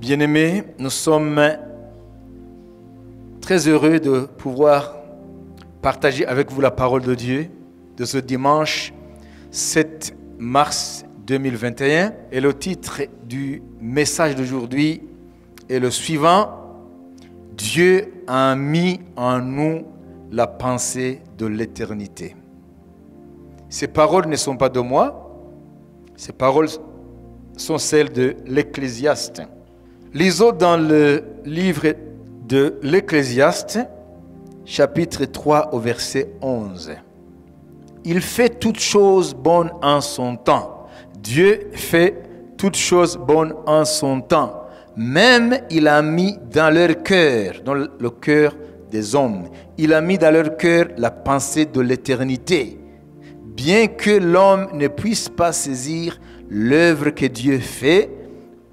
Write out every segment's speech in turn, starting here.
Bien-aimés, nous sommes très heureux de pouvoir partager avec vous la parole de Dieu de ce dimanche 7 mars 2021. Et le titre du message d'aujourd'hui est le suivant: Dieu a mis en nous la pensée de l'éternité. Ces paroles ne sont pas de moi, ces paroles sont celles de l'Ecclésiaste. Lisons dans le livre de l'Ecclésiaste, chapitre 3 au verset 11. Il fait toutes choses bonnes en son temps. Dieu fait toutes choses bonnes en son temps. Même il a mis dans leur cœur, dans le cœur des hommes, il a mis dans leur cœur la pensée de l'éternité. Bien que l'homme ne puisse pas saisir l'œuvre que Dieu fait,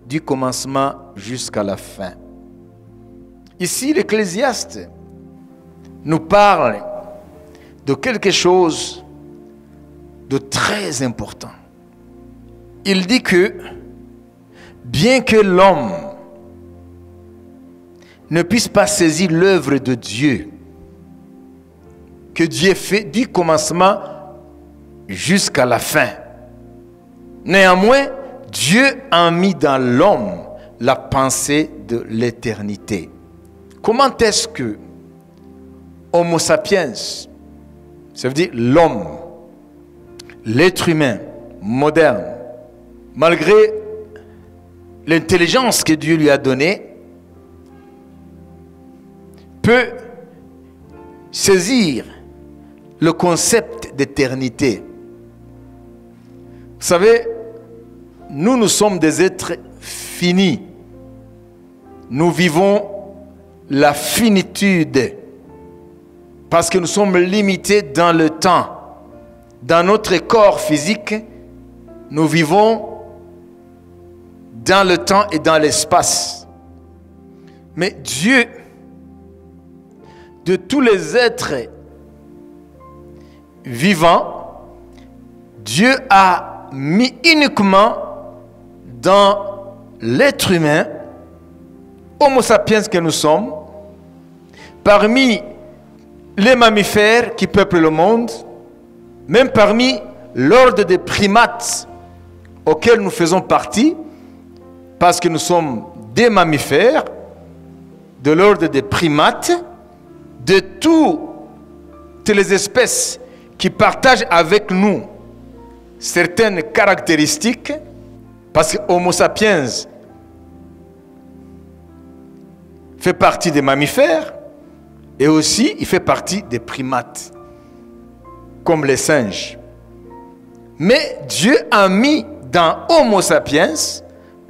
du commencement jusqu'à la fin. Ici, l'Ecclésiaste nous parle de quelque chose de très important. Il dit que, bien que l'homme ne puisse pas saisir l'œuvre de Dieu, que Dieu fait du commencement jusqu'à la fin, néanmoins, Dieu a mis dans l'homme la pensée de l'éternité. Comment est-ce que Homo sapiens, ça veut dire l'homme, l'être humain moderne, malgré l'intelligence que Dieu lui a donnée, peut saisir le concept d'éternité? Vous savez, nous sommes des êtres finis. Nous vivons la finitude parce que nous sommes limités dans le temps. Dans notre corps physique, nous vivons dans le temps et dans l'espace. Mais Dieu, de tous les êtres vivants, Dieu a mis uniquement dans l'être humain, Homo sapiens que nous sommes, parmi les mammifères qui peuplent le monde, même parmi l'ordre des primates auxquels nous faisons partie, parce que nous sommes des mammifères, de l'ordre des primates, de toutes les espèces qui partagent avec nous certaines caractéristiques, parce que Homo sapiens fait partie des mammifères et aussi il fait partie des primates, comme les singes. Mais Dieu a mis dans Homo sapiens,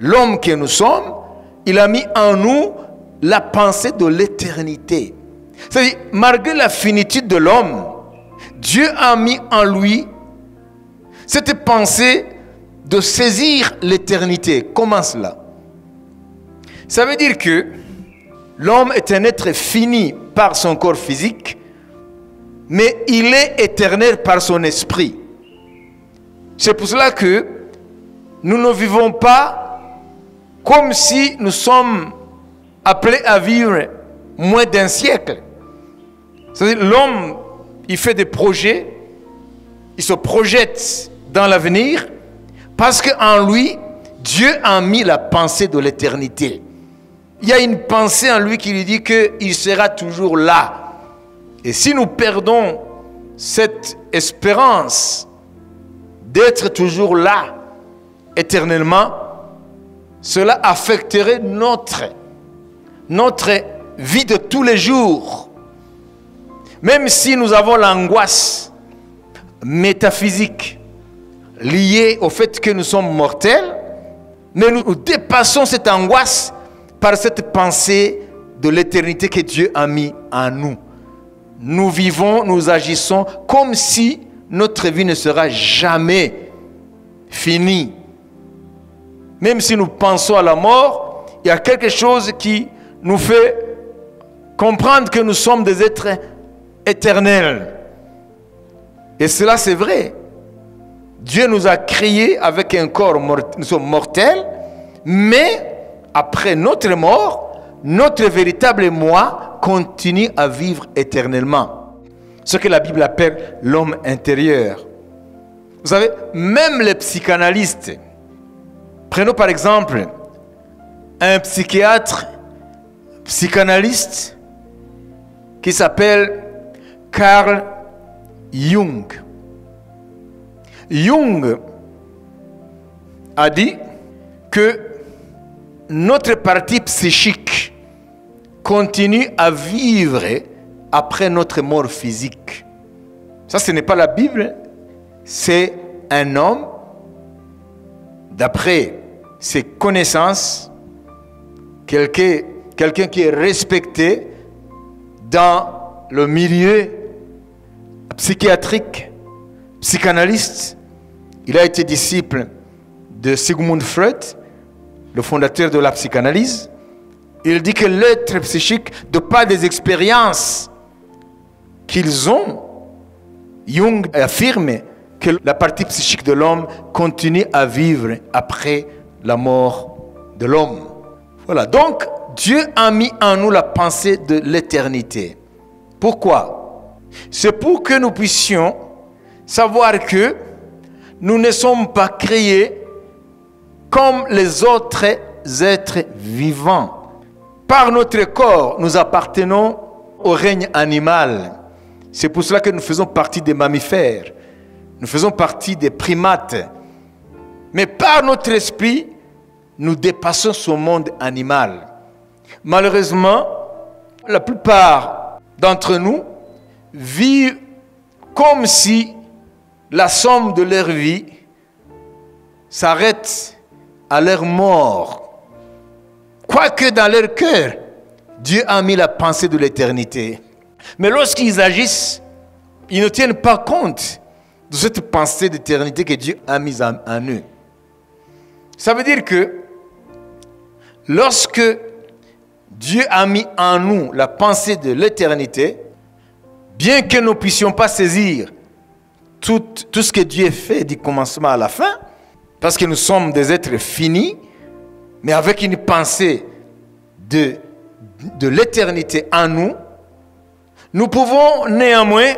l'homme que nous sommes, il a mis en nous la pensée de l'éternité. C'est-à-dire, malgré la finitude de l'homme, Dieu a mis en lui cette pensée de saisir l'éternité. Comment cela? Ça veut dire que l'homme est un être fini par son corps physique, mais il est éternel par son esprit. C'est pour cela que nous ne vivons pas comme si nous sommes appelés à vivre moins d'un siècle. C'est-à-dire, l'homme, il fait des projets, il se projette dans l'avenir, parce qu'en lui, Dieu a mis la pensée de l'éternité. Il y a une pensée en lui qui lui dit qu'il sera toujours là. Et si nous perdons cette espérance d'être toujours là, éternellement, cela affecterait notre vie de tous les jours. Même si nous avons l'angoisse métaphysique liée au fait que nous sommes mortels, mais nous dépassons cette angoisse par cette pensée de l'éternité que Dieu a mis en nous. Nous vivons, nous agissons comme si notre vie ne sera jamais finie. Même si nous pensons à la mort, il y a quelque chose qui nous fait comprendre que nous sommes des êtres éternels. Et cela, c'est vrai. Dieu nous a créés avec un corps, nous sommes mortels, mais après notre mort, notre véritable moi continue à vivre éternellement. Ce que la Bible appelle l'homme intérieur. Vous savez, même les psychanalystes, prenons par exemple un psychiatre, psychanalyste qui s'appelle Carl Jung. Jung a dit que notre partie psychique continue à vivre après notre mort physique. Ça, ce n'est pas la Bible, c'est un homme, d'après ses connaissances, quelqu'un qui est respecté dans le milieu psychiatrique, psychanalyste. Il a été disciple de Sigmund Freud, le fondateur de la psychanalyse. Il dit que l'être psychique, de par des expériences qu'ils ont, Jung affirme que la partie psychique de l'homme continue à vivre après la mort de l'homme. Voilà, donc Dieu a mis en nous la pensée de l'éternité. Pourquoi? C'est pour que nous puissions savoir que nous ne sommes pas créés comme les autres êtres vivants. Par notre corps, nous appartenons au règne animal. C'est pour cela que nous faisons partie des mammifères. Nous faisons partie des primates. Mais par notre esprit, nous dépassons ce monde animal. Malheureusement, la plupart d'entre nous vivent comme si la somme de leur vie s'arrête à leur mort. Quoique dans leur cœur, Dieu a mis la pensée de l'éternité. Mais lorsqu'ils agissent, ils ne tiennent pas compte de cette pensée d'éternité que Dieu a mise en eux. Ça veut dire que lorsque Dieu a mis en nous la pensée de l'éternité, bien que nous ne puissions pas saisir tout ce que Dieu fait du commencement à la fin, parce que nous sommes des êtres finis, mais avec une pensée de l'éternité en nous, nous pouvons néanmoins,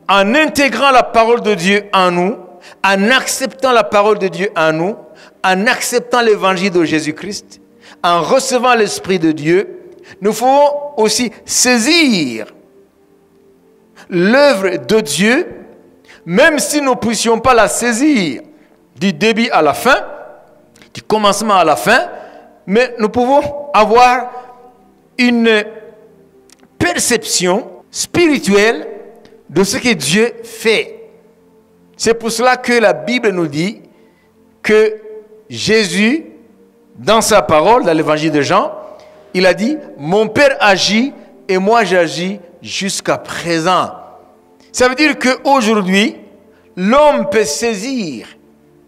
en intégrant la parole de Dieu en nous, en acceptant la parole de Dieu en nous, en acceptant l'évangile de Jésus-Christ, en recevant l'Esprit de Dieu, nous pouvons aussi saisir l'œuvre de Dieu, même si nous ne puissions pas la saisir du début à la fin, du commencement à la fin, mais nous pouvons avoir une perception spirituelle de ce que Dieu fait. C'est pour cela que la Bible nous dit que Jésus, dans sa parole, dans l'évangile de Jean, il a dit « Mon Père agit et moi j'agis jusqu'à présent ». Ça veut dire qu'aujourd'hui, l'homme peut saisir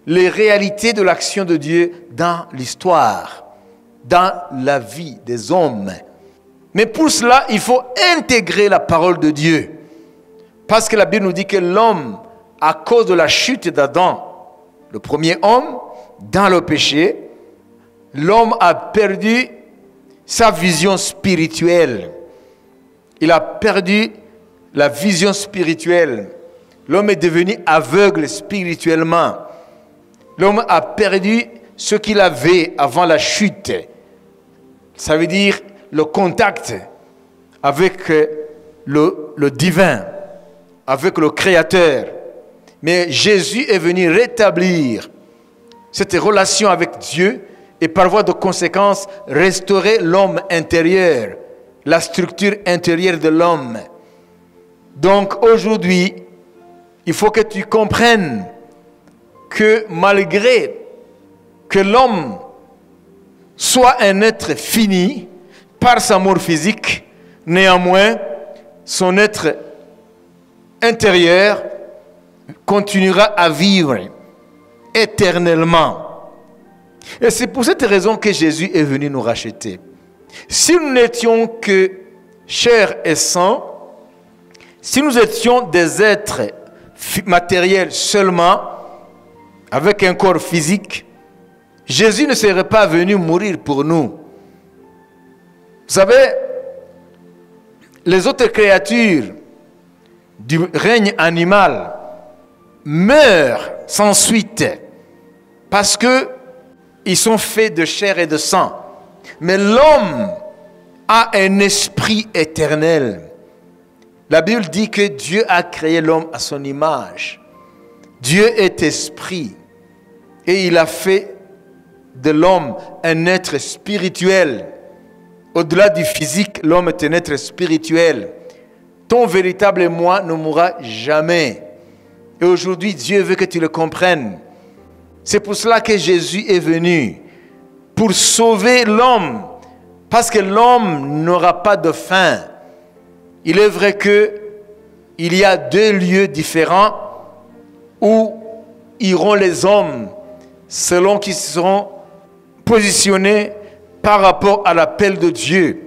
les réalités de l'action de Dieu dans l'histoire, dans la vie des hommes. Mais pour cela, il faut intégrer la parole de Dieu. Parce que la Bible nous dit que l'homme, à cause de la chute d'Adam, le premier homme, dans le péché, l'homme a perdu sa vision spirituelle. Il a perdu la vision spirituelle. L'homme est devenu aveugle spirituellement. L'homme a perdu ce qu'il avait avant la chute. Ça veut dire le contact avec le divin, avec le Créateur. Mais Jésus est venu rétablir cette relation avec Dieu et par voie de conséquence restaurer l'homme intérieur, la structure intérieure de l'homme. Donc aujourd'hui, il faut que tu comprennes que malgré que l'homme soit un être fini par sa mort physique, néanmoins, son être intérieur continuera à vivre éternellement. Et c'est pour cette raison que Jésus est venu nous racheter. Si nous n'étions que chair et sang, si nous étions des êtres matériels seulement, avec un corps physique, Jésus ne serait pas venu mourir pour nous. Vous savez, les autres créatures du règne animal meurent sans suite parce qu'ils sont faits de chair et de sang. Mais l'homme a un esprit éternel. La Bible dit que Dieu a créé l'homme à son image. Dieu est esprit et il a fait de l'homme un être spirituel. Au-delà du physique, l'homme est un être spirituel. Ton véritable moi ne mourra jamais. Et aujourd'hui, Dieu veut que tu le comprennes. C'est pour cela que Jésus est venu, pour sauver l'homme, parce que l'homme n'aura pas de fin. Il est vrai qu'il y a deux lieux différents où iront les hommes selon qu'ils seront positionnés par rapport à l'appel de Dieu,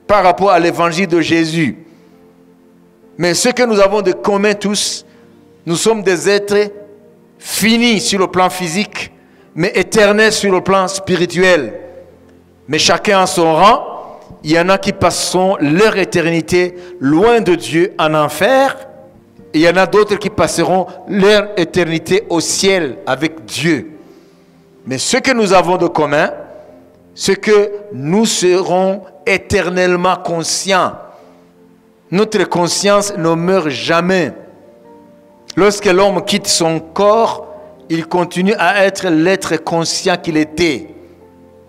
par rapport à l'évangile de Jésus. Mais ce que nous avons de commun tous, nous sommes des êtres finis sur le plan physique, mais éternels sur le plan spirituel. Mais chacun en son rang. Il y en a qui passeront leur éternité loin de Dieu en enfer. Et il y en a d'autres qui passeront leur éternité au ciel avec Dieu. Mais ce que nous avons de commun, c'est que nous serons éternellement conscients. Notre conscience ne meurt jamais. Lorsque l'homme quitte son corps, il continue à être l'être conscient qu'il était.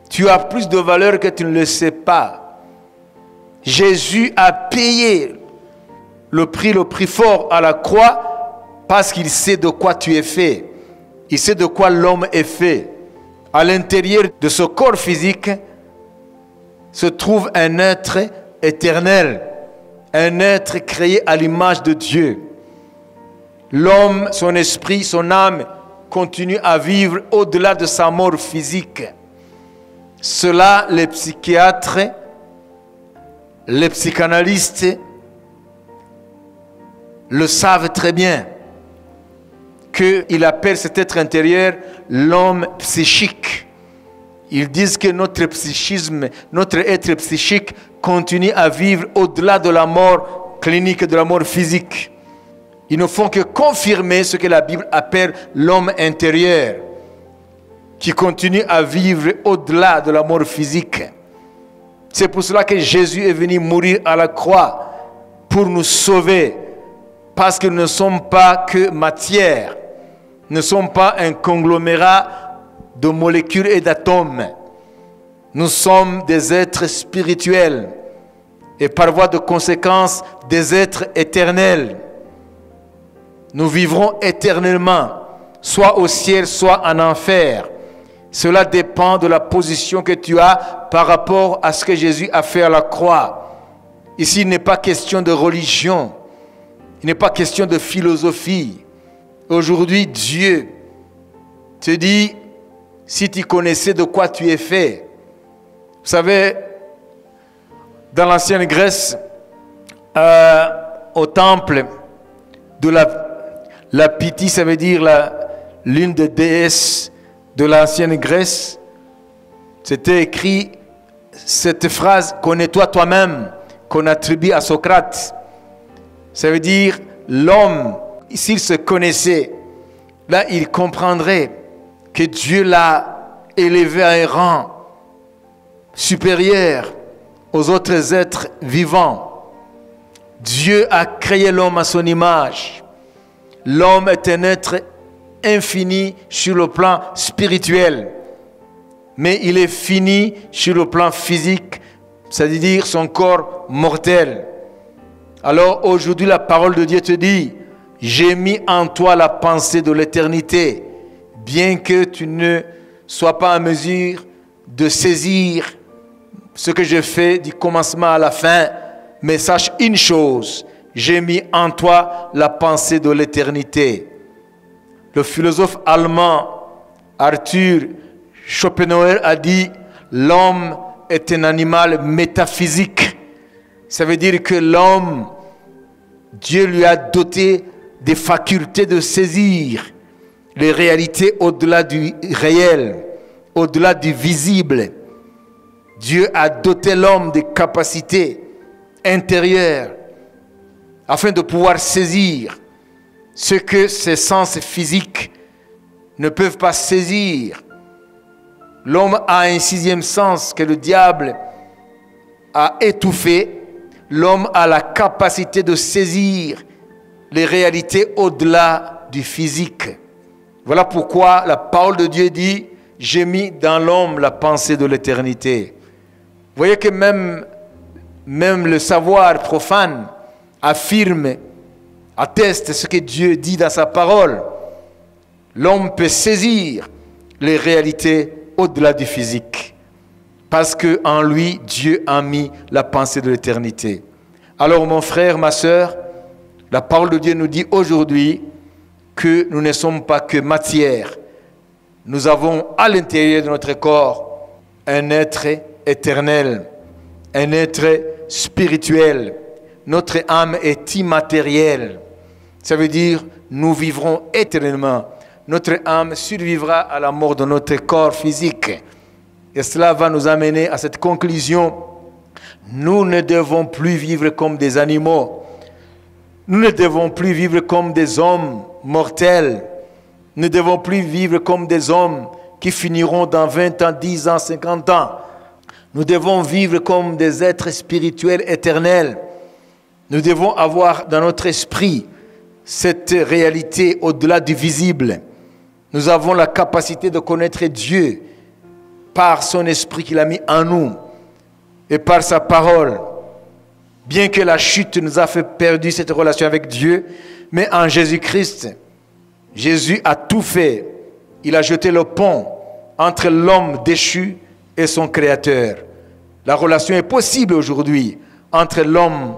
Tu as plus de valeur que tu ne le sais pas. Jésus a payé le prix fort à la croix parce qu'il sait de quoi tu es fait. Il sait de quoi l'homme est fait. À l'intérieur de ce corps physique se trouve un être éternel, un être créé à l'image de Dieu. L'homme, son esprit, son âme continue à vivre au-delà de sa mort physique. Cela, les psychiatres, les psychanalystes le savent très bien, qu'il appelle cet être intérieur l'homme psychique. Ils disent que notre psychisme, notre être psychique continue à vivre au-delà de la mort clinique, de la mort physique. Ils ne font que confirmer ce que la Bible appelle l'homme intérieur, qui continue à vivre au-delà de la mort physique. C'est pour cela que Jésus est venu mourir à la croix, pour nous sauver, parce que nous ne sommes pas que matière, nous ne sommes pas un conglomérat de molécules et d'atomes. Nous sommes des êtres spirituels et par voie de conséquence des êtres éternels. Nous vivrons éternellement, soit au ciel, soit en enfer. Cela dépend de la position que tu as par rapport à ce que Jésus a fait à la croix. Ici, il n'est pas question de religion. Il n'est pas question de philosophie. Aujourd'hui, Dieu te dit, si tu connaissais de quoi tu es fait. Vous savez, dans l'ancienne Grèce, au temple de la Pythie, ça veut dire l'une des déesses de l'ancienne Grèce, c'était écrit cette phrase, connais-toi toi-même, qu'on attribue à Socrate. Ça veut dire, l'homme, s'il se connaissait, là, il comprendrait que Dieu l'a élevé à un rang supérieur aux autres êtres vivants. Dieu a créé l'homme à son image. L'homme est un être infini sur le plan spirituel, mais il est fini sur le plan physique, c'est-à-dire son corps mortel. Alors aujourd'hui, la parole de Dieu te dit, j'ai mis en toi la pensée de l'éternité, bien que tu ne sois pas en mesure de saisir ce que je fais du commencement à la fin, mais sache une chose, j'ai mis en toi la pensée de l'éternité. Le philosophe allemand Arthur Schopenhauer a dit, l'homme est un animal métaphysique. Ça veut dire que l'homme, Dieu lui a doté des facultés de saisir les réalités au-delà du réel, au-delà du visible. Dieu a doté l'homme de capacités intérieures afin de pouvoir saisir ce que ses sens physiques ne peuvent pas saisir. L'homme a un sixième sens que le diable a étouffé. L'homme a la capacité de saisir les réalités au-delà du physique. Voilà pourquoi la parole de Dieu dit « J'ai mis dans l'homme la pensée de l'éternité ». Vous voyez que même le savoir profane affirme, atteste ce que Dieu dit dans sa parole. L'homme peut saisir les réalités au-delà du physique. Parce qu'en lui, Dieu a mis la pensée de l'éternité. Alors mon frère, ma soeur, la parole de Dieu nous dit aujourd'hui que nous ne sommes pas que matière. Nous avons à l'intérieur de notre corps un être éternel, un être spirituel. Notre âme est immatérielle. Ça veut dire nous vivrons éternellement. Notre âme survivra à la mort de notre corps physique. Et cela va nous amener à cette conclusion. Nous ne devons plus vivre comme des animaux. Nous ne devons plus vivre comme des hommes mortels. Nous ne devons plus vivre comme des hommes qui finiront dans 20 ans, 10 ans, 50 ans. Nous devons vivre comme des êtres spirituels éternels. Nous devons avoir dans notre esprit cette réalité au-delà du visible. Nous avons la capacité de connaître Dieu par son esprit qu'il a mis en nous et par sa parole. Bien que la chute nous a fait perdre cette relation avec Dieu, mais en Jésus-Christ, Jésus a tout fait. Il a jeté le pont entre l'homme déchu et son Créateur. La relation est possible aujourd'hui entre l'homme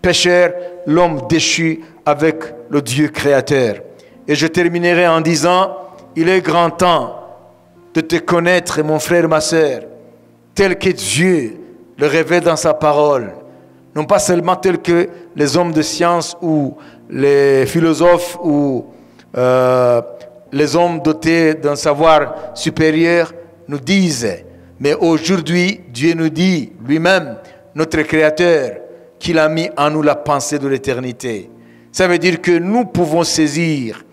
pécheur, l'homme déchu avec le Dieu Créateur. Et je terminerai en disant, il est grand temps de te connaître, mon frère, ma sœur, tel que Dieu le révèle dans sa parole. Non pas seulement tel que les hommes de science ou les philosophes ou les hommes dotés d'un savoir supérieur nous disent. Mais aujourd'hui, Dieu nous dit lui-même, notre Créateur, qu'il a mis en nous la pensée de l'éternité. Ça veut dire que nous pouvons saisir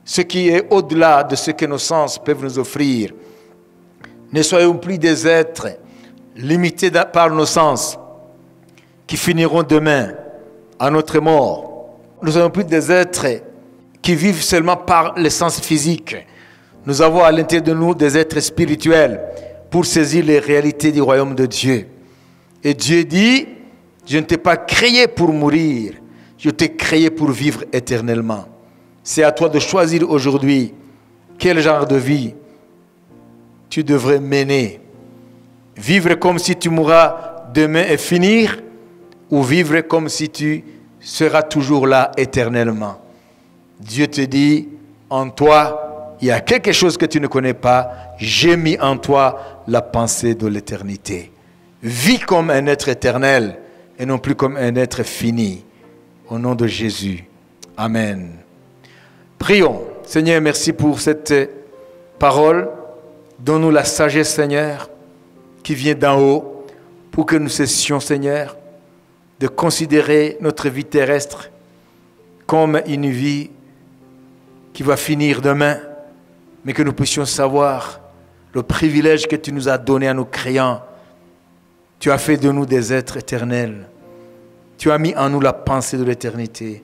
ce qui est au-delà de ce que nos sens peuvent nous offrir. Ne soyons plus des êtres limités par nos sens qui finiront demain à notre mort. Nous ne soyons plus des êtres qui vivent seulement par les sens physiques. Nous avons à l'intérieur de nous des êtres spirituels pour saisir les réalités du royaume de Dieu. Et Dieu dit, je ne t'ai pas créé pour mourir, je t'ai créé pour vivre éternellement. C'est à toi de choisir aujourd'hui quel genre de vie tu devrais mener. Vivre comme si tu mourras demain et finir, ou vivre comme si tu seras toujours là éternellement. Dieu te dit, en toi, il y a quelque chose que tu ne connais pas. J'ai mis en toi la pensée de l'éternité. Vis comme un être éternel et non plus comme un être fini. Au nom de Jésus. Amen. Prions. Seigneur, merci pour cette parole. Donne-nous la sagesse, Seigneur, qui vient d'en haut, pour que nous cessions, Seigneur, de considérer notre vie terrestre comme une vie qui va finir demain, mais que nous puissions savoir le privilège que tu nous as donné à nous créants. Tu as fait de nous des êtres éternels. Tu as mis en nous la pensée de l'éternité.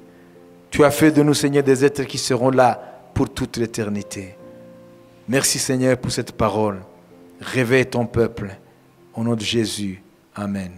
Tu as fait de nous, Seigneur, des êtres qui seront là pour toute l'éternité. Merci, Seigneur, pour cette parole. Réveille ton peuple. Au nom de Jésus. Amen.